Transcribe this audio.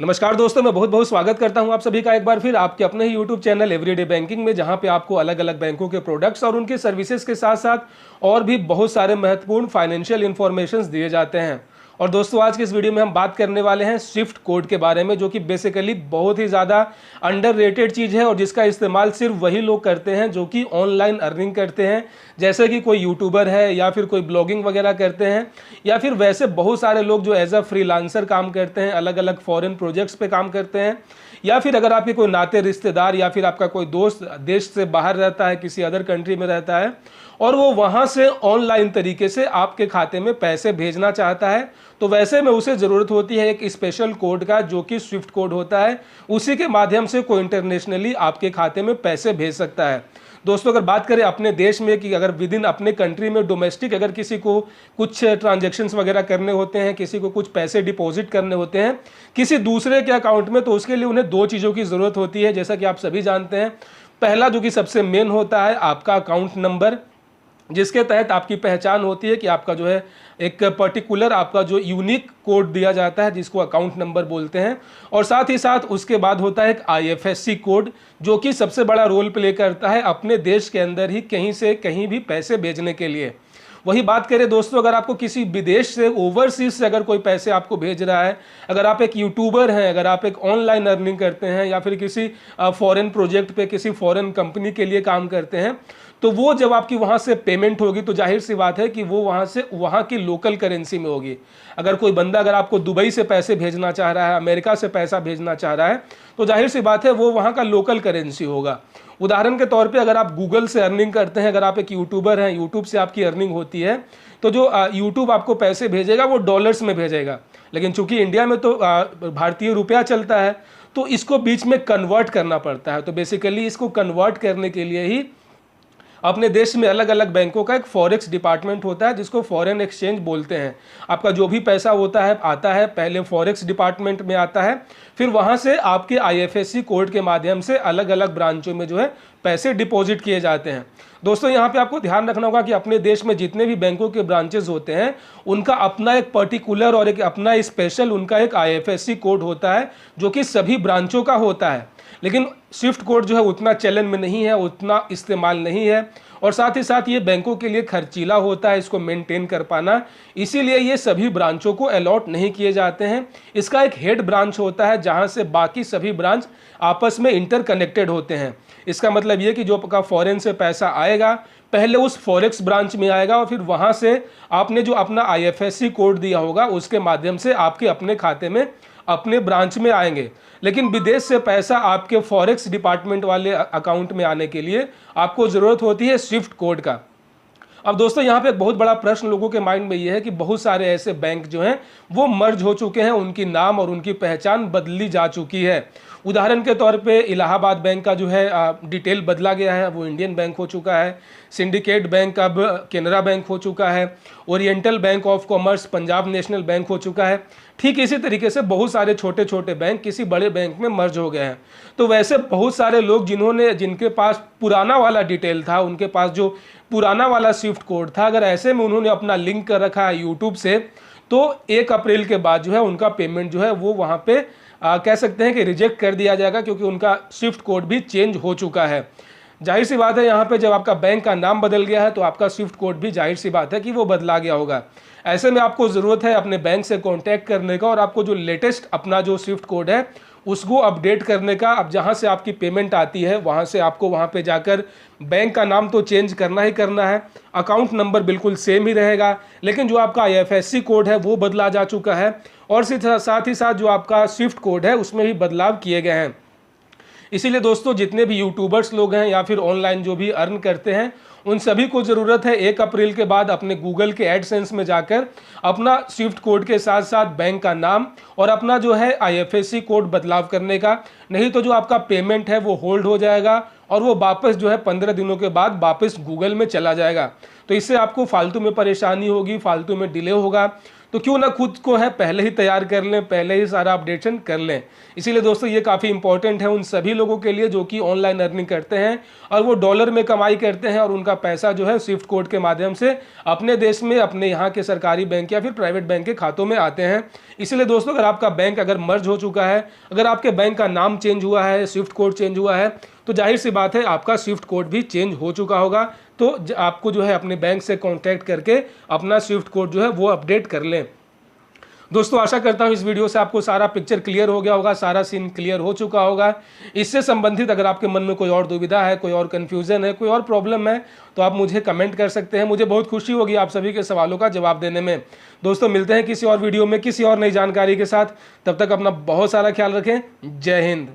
नमस्कार दोस्तों, मैं बहुत बहुत स्वागत करता हूं आप सभी का एक बार फिर आपके अपने ही यूट्यूब चैनल एवरीडे बैंकिंग में, जहां पे आपको अलग अलग बैंकों के प्रोडक्ट्स और उनकी सर्विसेज के साथ साथ और भी बहुत सारे महत्वपूर्ण फाइनेंशियल इन्फॉर्मेशन दिए जाते हैं। और दोस्तों, आज की इस वीडियो में हम बात करने वाले हैं स्विफ्ट कोड के बारे में, जो कि बेसिकली बहुत ही ज़्यादा अंडररेटेड चीज़ है और जिसका इस्तेमाल सिर्फ वही लोग करते हैं जो कि ऑनलाइन अर्निंग करते हैं, जैसे कि कोई यूट्यूबर है या फिर कोई ब्लॉगिंग वगैरह करते हैं, या फिर वैसे बहुत सारे लोग जो एज अ फ्रीलांसर काम करते हैं, अलग अलग फॉरेन प्रोजेक्ट्स पे काम करते हैं, या फिर अगर आपके कोई नाते रिश्तेदार या फिर आपका कोई दोस्त देश से बाहर रहता है, किसी अदर कंट्री में रहता है और वो वहाँ से ऑनलाइन तरीके से आपके खाते में पैसे भेजना चाहता है, तो वैसे में उसे ज़रूरत होती है एक स्पेशल कोड का, जो कि स्विफ्ट कोड होता है। उसी के माध्यम से कोई इंटरनेशनली आपके खाते में पैसे भेज सकता है। दोस्तों, अगर बात करें अपने देश में कि अगर विद इन अपने कंट्री में डोमेस्टिक अगर किसी को कुछ ट्रांजैक्शंस वगैरह करने होते हैं, किसी को कुछ पैसे डिपॉजिट करने होते हैं किसी दूसरे के अकाउंट में, तो उसके लिए उन्हें दो चीज़ों की ज़रूरत होती है, जैसा कि आप सभी जानते हैं। पहला जो कि सबसे मेन होता है आपका अकाउंट नंबर, जिसके तहत आपकी पहचान होती है कि आपका जो है एक पर्टिकुलर आपका जो यूनिक कोड दिया जाता है, जिसको अकाउंट नंबर बोलते हैं। और साथ ही साथ उसके बाद होता है एक आईएफएससी कोड, जो कि सबसे बड़ा रोल प्ले करता है अपने देश के अंदर ही कहीं से कहीं भी पैसे भेजने के लिए। वही बात करें दोस्तों, अगर आपको किसी विदेश से, ओवरसीज से अगर कोई पैसे आपको भेज रहा है, अगर आप एक यूट्यूबर हैं, अगर आप एक ऑनलाइन अर्निंग करते हैं या फिर किसी फॉरेन प्रोजेक्ट पे किसी फॉरेन कंपनी के लिए काम करते हैं, तो वो जब आपकी वहाँ से पेमेंट होगी तो जाहिर सी बात है कि वो वहाँ से वहाँ की लोकल करेंसी में होगी। अगर कोई बंदा अगर आपको दुबई से पैसे भेजना चाह रहा है, अमेरिका से पैसा भेजना चाह रहा है, तो जाहिर सी बात है वो वहाँ का लोकल करेंसी होगा। उदाहरण के तौर पे अगर आप गूगल से अर्निंग करते हैं, अगर आप एक यूट्यूबर हैं, यूट्यूब से आपकी अर्निंग होती है, तो जो यूट्यूब आपको पैसे भेजेगा वो डॉलर्स में भेजेगा। लेकिन चूंकि इंडिया में तो भारतीय रुपया चलता है, तो इसको बीच में कन्वर्ट करना पड़ता है। तो बेसिकली इसको कन्वर्ट करने के लिए ही अपने देश में अलग अलग बैंकों का एक फॉरेक्स डिपार्टमेंट होता है, जिसको फॉरेन एक्सचेंज बोलते हैं। आपका जो भी पैसा होता है आता है, पहले फॉरेक्स डिपार्टमेंट में आता है, फिर वहाँ से आपके आईएफएससी कोड के माध्यम से अलग अलग ब्रांचों में जो है पैसे डिपॉजिट किए जाते हैं। दोस्तों, यहाँ पे आपको ध्यान रखना होगा कि अपने देश में जितने भी बैंकों के ब्रांचेस होते हैं, उनका अपना एक पर्टिकुलर और एक अपना स्पेशल उनका एक आईएफएससी कोड होता है, जो कि सभी ब्रांचों का होता है। लेकिन स्विफ्ट कोड जो है उतना चलन में नहीं है, उतना इस्तेमाल नहीं है, और साथ ही साथ ये बैंकों के लिए खर्चीला होता है इसको मेंटेन कर पाना, इसीलिए ये सभी ब्रांचों को अलॉट नहीं किए जाते हैं। इसका एक हेड ब्रांच होता है जहां से बाकी सभी ब्रांच आपस में इंटरकनेक्टेड होते हैं। इसका मतलब ये कि जो आपका फॉरेन से पैसा आएगा, पहले उस फॉरेक्स ब्रांच में आएगा और फिर वहां से आपने जो अपना आईएफएससी कोड दिया होगा उसके माध्यम से आपके अपने खाते में, अपने ब्रांच में आएंगे। लेकिन विदेश से पैसा आपके फॉरेक्स डिपार्टमेंट वाले अकाउंट में आने के लिए आपको ज़रूरत होती है स्विफ्ट कोड का। अब दोस्तों, यहाँ पे एक बहुत बड़ा प्रश्न लोगों के माइंड में ये है कि बहुत सारे ऐसे बैंक जो हैं वो मर्ज हो चुके हैं, उनकी नाम और उनकी पहचान बदली जा चुकी है। उदाहरण के तौर पे इलाहाबाद बैंक का जो है डिटेल बदला गया है, वो इंडियन बैंक हो चुका है। सिंडिकेट बैंक अब केनरा बैंक हो चुका है। Oriental bank of commerce Punjab national bank हो चुका है। ठीक इसी तरीके से बहुत सारे छोटे छोटे बैंक किसी बड़े बैंक में मर्ज हो गए हैं। तो वैसे बहुत सारे लोग जिनके पास पुराना वाला डिटेल था, उनके पास जो पुराना वाला स्विफ्ट कोड था, अगर ऐसे में उन्होंने अपना लिंक कर रखा है यूट्यूब से, तो 1 अप्रैल के बाद जो है उनका पेमेंट जो है वो वहाँ पे कह सकते हैं कि रिजेक्ट कर दिया जाएगा, क्योंकि उनका स्विफ्ट कोड भी चेंज हो चुका है। जाहिर सी बात है, यहाँ पे जब आपका बैंक का नाम बदल गया है तो आपका स्विफ्ट कोड भी जाहिर सी बात है कि वो बदला गया होगा। ऐसे में आपको ज़रूरत है अपने बैंक से कांटेक्ट करने का और आपको जो लेटेस्ट अपना जो स्विफ्ट कोड है उसको अपडेट करने का। अब जहाँ से आपकी पेमेंट आती है वहाँ से आपको वहाँ पे जाकर बैंक का नाम तो चेंज करना ही करना है, अकाउंट नंबर बिल्कुल सेम ही रहेगा, लेकिन जो आपका आईएफएससी कोड है वो बदला जा चुका है, और साथ ही साथ जो आपका स्विफ्ट कोड है उसमें भी बदलाव किए गए हैं। इसीलिए दोस्तों, जितने भी यूट्यूबर्स लोग हैं या फिर ऑनलाइन जो भी अर्न करते हैं, उन सभी को ज़रूरत है 1 अप्रैल के बाद अपने गूगल के एडसेंस में जाकर अपना स्विफ्ट कोड के साथ साथ बैंक का नाम और अपना जो है आईएफएससी कोड बदलाव करने का। नहीं तो जो आपका पेमेंट है वो होल्ड हो जाएगा और वो वापस जो है 15 दिनों के बाद वापस गूगल में चला जाएगा। तो इससे आपको फालतू में परेशानी होगी, फालतू में डिले होगा। तो क्यों ना खुद को है पहले ही तैयार कर लें, पहले ही सारा अपडेशन कर लें। इसीलिए दोस्तों ये काफ़ी इंपॉर्टेंट है उन सभी लोगों के लिए जो कि ऑनलाइन अर्निंग करते हैं और वो डॉलर में कमाई करते हैं और उनका पैसा जो है स्विफ्ट कोड के माध्यम से अपने देश में, अपने यहाँ के सरकारी बैंक या फिर प्राइवेट बैंक के खातों में आते हैं। इसलिए दोस्तों अगर आपका बैंक अगर मर्ज हो चुका है, अगर आपके बैंक का नाम चेंज हुआ है, स्विफ्ट कोड चेंज हुआ है, तो जाहिर सी बात है आपका स्विफ्ट कोड भी चेंज हो चुका होगा। तो आपको जो है अपने बैंक से कांटेक्ट करके अपना स्विफ्ट कोड जो है वो अपडेट कर लें। दोस्तों आशा करता हूँ इस वीडियो से आपको सारा पिक्चर क्लियर हो गया होगा, सारा सीन क्लियर हो चुका होगा। इससे संबंधित अगर आपके मन में कोई और दुविधा है, कोई और कन्फ्यूज़न है, कोई और प्रॉब्लम है, तो आप मुझे कमेंट कर सकते हैं। मुझे बहुत खुशी होगी आप सभी के सवालों का जवाब देने में। दोस्तों मिलते हैं किसी और वीडियो में किसी और नई जानकारी के साथ। तब तक अपना बहुत सारा ख्याल रखें। जय हिंद।